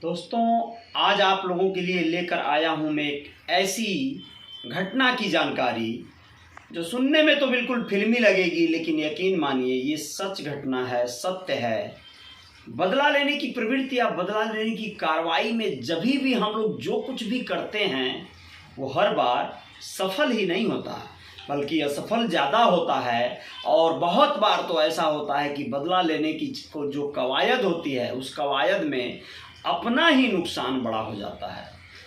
दोस्तों, आज आप लोगों के लिए लेकर आया हूं मैं एक ऐसी घटना की जानकारी जो सुनने में तो बिल्कुल फिल्मी लगेगी, लेकिन यकीन मानिए ये सच घटना है, सत्य है। बदला लेने की प्रवृत्ति या बदला लेने की कार्रवाई में जब भी हम लोग जो कुछ भी करते हैं वो हर बार सफल ही नहीं होता, बल्कि असफल ज़्यादा होता है। और बहुत बार तो ऐसा होता है कि बदला लेने की जो कवायद होती है उस कवायद में अपना ही नुकसान बड़ा हो जाता है,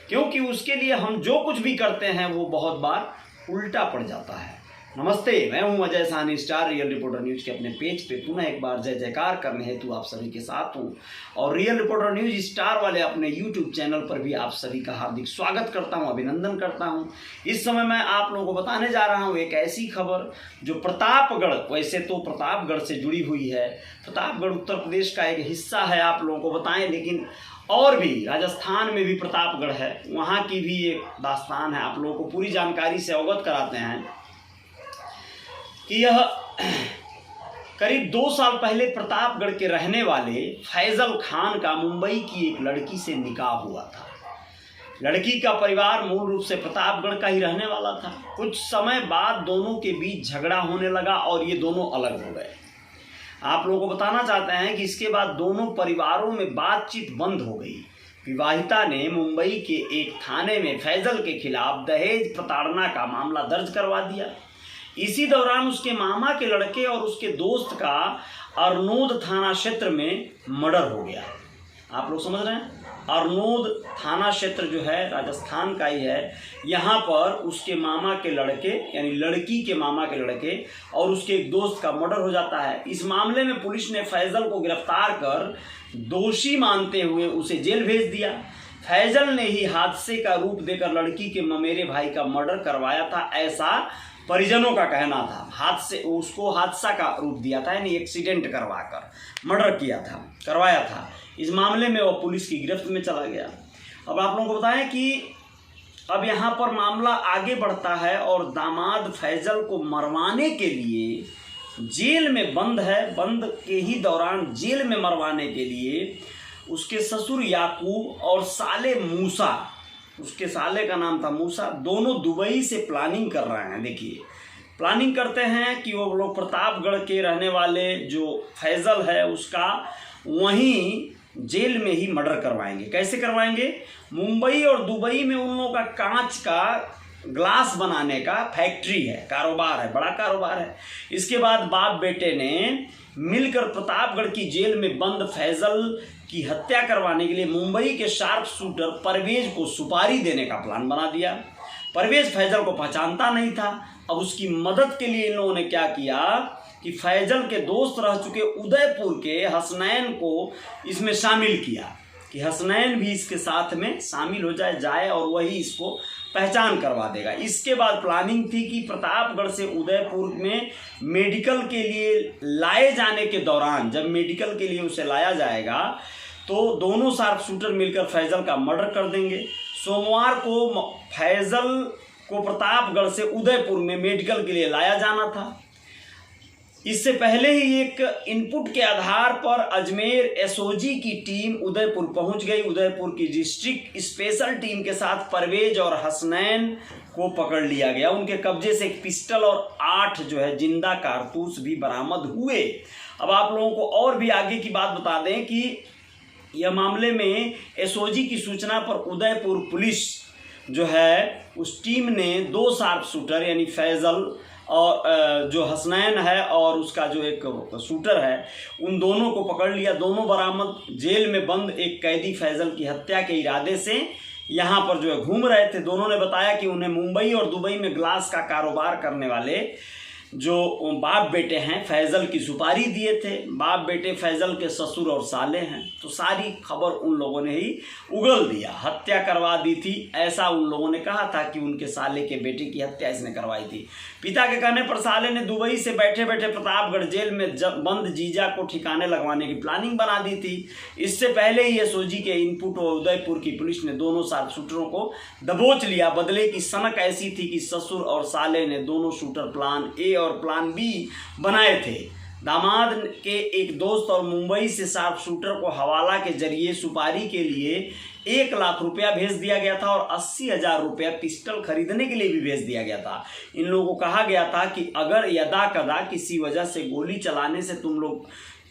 क्योंकि उसके लिए हम जो कुछ भी करते हैं वो बहुत बार उल्टा पड़ जाता है। नमस्ते, मैं हूं Ajay Sahni, star real reporter news के अपने पेज पे पुनः एक बार जय जयकार करने हेतु आप सभी के साथ हूं। और रियल रिपोर्टर न्यूज़ स्टार वाले अपने यूट्यूब चैनल पर भी आप सभी का हार्दिक स्वागत करता हूं, अभिनंदन करता हूं। इस समय मैं आप लोगों को बताने जा रहा हूं एक ऐसी खबर जो प्रतापगढ़, वैसे तो प्रतापगढ़ से जुड़ी हुई है। प्रतापगढ़ उत्तर प्रदेश का एक हिस्सा है, आप लोगों को बताएं, लेकिन और भी राजस्थान में भी प्रतापगढ़ है, वहाँ की भी एक दास्तान है। आप लोगों को पूरी जानकारी से अवगत कराते हैं कि यह करीब 2 साल पहले प्रतापगढ़ के रहने वाले फैजल खान का मुंबई की एक लड़की से निकाह हुआ था। लड़की का परिवार मूल रूप से प्रतापगढ़ का ही रहने वाला था। कुछ समय बाद दोनों के बीच झगड़ा होने लगा और ये दोनों अलग हो गए। आप लोगों को बताना चाहते हैं कि इसके बाद दोनों परिवारों में बातचीत बंद हो गई। विवाहिता ने मुंबई के एक थाने में फैजल के खिलाफ दहेज प्रताड़ना का मामला दर्ज करवा दिया। इसी दौरान उसके मामा के लड़के और उसके दोस्त का अरनोद थाना क्षेत्र में मर्डर हो गया। आप लोग समझ रहे हैं, अरनोद थाना क्षेत्र जो है राजस्थान का ही है। यहाँ पर उसके मामा के लड़के यानी लड़की के मामा के लड़के और उसके एक दोस्त का मर्डर हो जाता है। इस मामले में पुलिस ने फैजल को गिरफ्तार कर दोषी मानते हुए उसे जेल भेज दिया। फैजल ने ही हादसे का रूप देकर लड़की के ममेरे भाई का मर्डर करवाया था, ऐसा परिजनों का कहना था। उसको हादसा का रूप दिया था, यानी एक्सीडेंट करवाकर मर्डर करवाया था। इस मामले में वो पुलिस की गिरफ्त में चला गया। अब आप लोगों को बताएं कि अब यहाँ पर मामला आगे बढ़ता है और दामाद फैजल को मरवाने के लिए जेल में बंद है। बंद के ही दौरान जेल में मरवाने के लिए उसके ससुर याकूब और साले मूसा, उसके साले का नाम था मूसा, दोनों दुबई से प्लानिंग कर रहे हैं। देखिए, प्लानिंग करते हैं कि वो लोग प्रतापगढ़ के रहने वाले जो फैजल है उसका वहीं जेल में ही मर्डर करवाएंगे। कैसे करवाएंगे? मुंबई और दुबई में उन लोगों का कांच का ग्लास बनाने का फैक्ट्री है, कारोबार है, बड़ा कारोबार है। इसके बाद बाप बेटे ने मिलकर प्रतापगढ़ की जेल में बंद फैजल की हत्या करवाने के लिए मुंबई के शार्प शूटर परवेज को सुपारी देने का प्लान बना दिया। परवेज फैजल को पहचानता नहीं था। अब उसकी मदद के लिए इन लोगों ने क्या किया कि फैजल के दोस्त रह चुके उदयपुर के हसनैन को इसमें शामिल किया कि हसनैन भी इसके साथ में शामिल हो जाए और वही इसको पहचान करवा देगा। इसके बाद प्लानिंग थी कि प्रतापगढ़ से उदयपुर में मेडिकल के लिए लाए जाने के दौरान, जब मेडिकल के लिए उसे लाया जाएगा तो दोनों शार्प शूटर मिलकर फैजल का मर्डर कर देंगे। सोमवार को फैजल को प्रतापगढ़ से उदयपुर में मेडिकल के लिए लाया जाना था। इससे पहले ही एक इनपुट के आधार पर अजमेर एसओजी की टीम उदयपुर पहुंच गई। उदयपुर की डिस्ट्रिक्ट स्पेशल टीम के साथ परवेज और हसनैन को पकड़ लिया गया। उनके कब्जे से एक पिस्टल और 8 जो है जिंदा कारतूस भी बरामद हुए। अब आप लोगों को और भी आगे की बात बता दें कि यह मामले में एसओजी की सूचना पर उदयपुर पुलिस जो है उस टीम ने 2 शार्प शूटर यानी फैजल और जो हसनैन है और उसका जो एक शूटर है, उन दोनों को पकड़ लिया। दोनों बरामद जेल में बंद एक कैदी फैजल की हत्या के इरादे से यहाँ पर जो है घूम रहे थे। दोनों ने बताया कि उन्हें मुंबई और दुबई में ग्लास का कारोबार करने वाले जो बाप बेटे हैं फैजल की सुपारी दिए थे। बाप बेटे फैजल के ससुर और साले हैं। तो सारी खबर उन लोगों ने ही उगल दिया, हत्या करवा दी थी, ऐसा उन लोगों ने कहा था कि उनके साले के बेटे की हत्या इसने करवाई थी। पिता के कहने पर साले ने दुबई से बैठे बैठे प्रतापगढ़ जेल में बंद जीजा को ठिकाने लगवाने की प्लानिंग बना दी थी। इससे पहले ही एसओजी के इनपुट और उदयपुर की पुलिस ने दोनों शार्प शूटरों को दबोच लिया। बदले की सनक ऐसी थी कि ससुर और साले ने दोनों शूटर प्लान ए और प्लान बी बनाए थे। दामाद के एक दोस्त और मुंबई से शार्प शूटर को हवाला के जरिए सुपारी के लिए 1 लाख रुपया भेज दिया गया था और 80,000 रुपया पिस्टल खरीदने के लिए भी भेज दिया गया था। इन लोगों को कहा गया था कि अगर यदा कदा किसी वजह से गोली चलाने से तुम लोग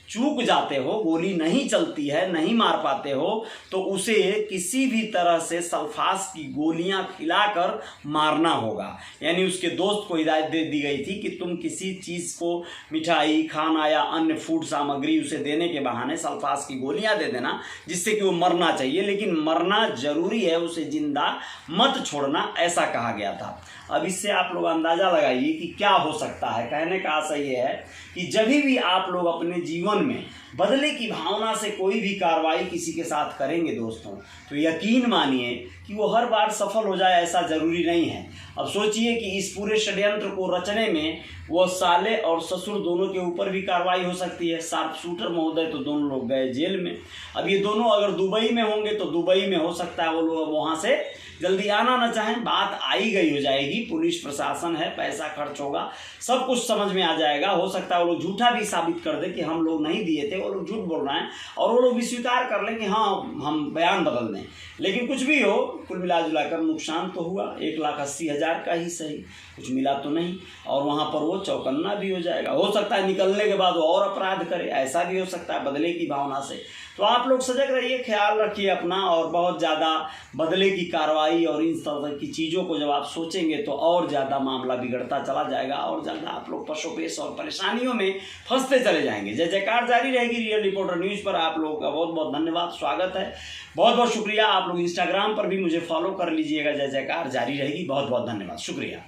चूक जाते हो, गोली नहीं चलती है, नहीं मार पाते हो, तो उसे किसी भी तरह से सल्फास की गोलियां खिलाकर मारना होगा। यानी उसके दोस्त को हिदायत दे दी गई थी कि तुम किसी चीज़ को, मिठाई, खाना या अन्य फूड सामग्री उसे देने के बहाने सल्फास की गोलियां दे देना, जिससे कि वो मरना चाहिए, लेकिन मरना जरूरी है, उसे जिंदा मत छोड़ना, ऐसा कहा गया था। अब इससे आप लोग अंदाज़ा लगाइए कि क्या हो सकता है। कहने का आशय ये है कि जब भी आप लोग अपने जीवन में बदले की भावना से कोई भी कार्रवाई किसी के साथ करेंगे दोस्तों, तो यकीन मानिए कि वो हर बार सफल हो जाए, ऐसा ज़रूरी नहीं है। अब सोचिए कि इस पूरे षड्यंत्र को रचने में वो साले और ससुर दोनों के ऊपर भी कार्रवाई हो सकती है। शार्प शूटर महोदय तो दोनों लोग गए जेल में। अब ये दोनों अगर दुबई में होंगे तो दुबई में हो सकता है वो लोग वहाँ से जल्दी आना न चाहें, बात आई गई हो जाएगी, पुलिस प्रशासन है, पैसा खर्च होगा, सब कुछ समझ में आ जाएगा। हो सकता है वो लोग झूठा भी साबित कर दे कि हम लोग नहीं दिए थे, वो लोग झूठ बोल रहे हैं, और वो लोग भी स्वीकार कर लें कि हाँ हम बयान बदल दें। लेकिन कुछ भी हो, कुल मिला जुला कर नुकसान तो हुआ, 1,80,000 का ही सही, कुछ मिला तो नहीं, और वहाँ पर वो चौकन्ना भी हो जाएगा। हो सकता है निकलने के बाद वो और अपराध करे, ऐसा भी हो सकता है बदले की भावना से। तो आप लोग सजग रहिए, ख्याल रखिए अपना, और बहुत ज़्यादा बदले की कार्रवाई और इन तरह की चीज़ों को जब आप सोचेंगे तो और ज़्यादा मामला बिगड़ता चला जाएगा, और ज़्यादा आप लोग पशोपेश और परेशानियों में फंसते चले जाएंगे। जय जयकार जारी रहेगी रियल रिपोर्टर न्यूज़ पर। आप लोगों का बहुत बहुत धन्यवाद, स्वागत है, बहुत बहुत शुक्रिया। आप लोग इंस्टाग्राम पर भी मुझे फॉलो कर लीजिएगा, जय जयकार जारी रहेगी। बहुत बहुत धन्यवाद, शुक्रिया।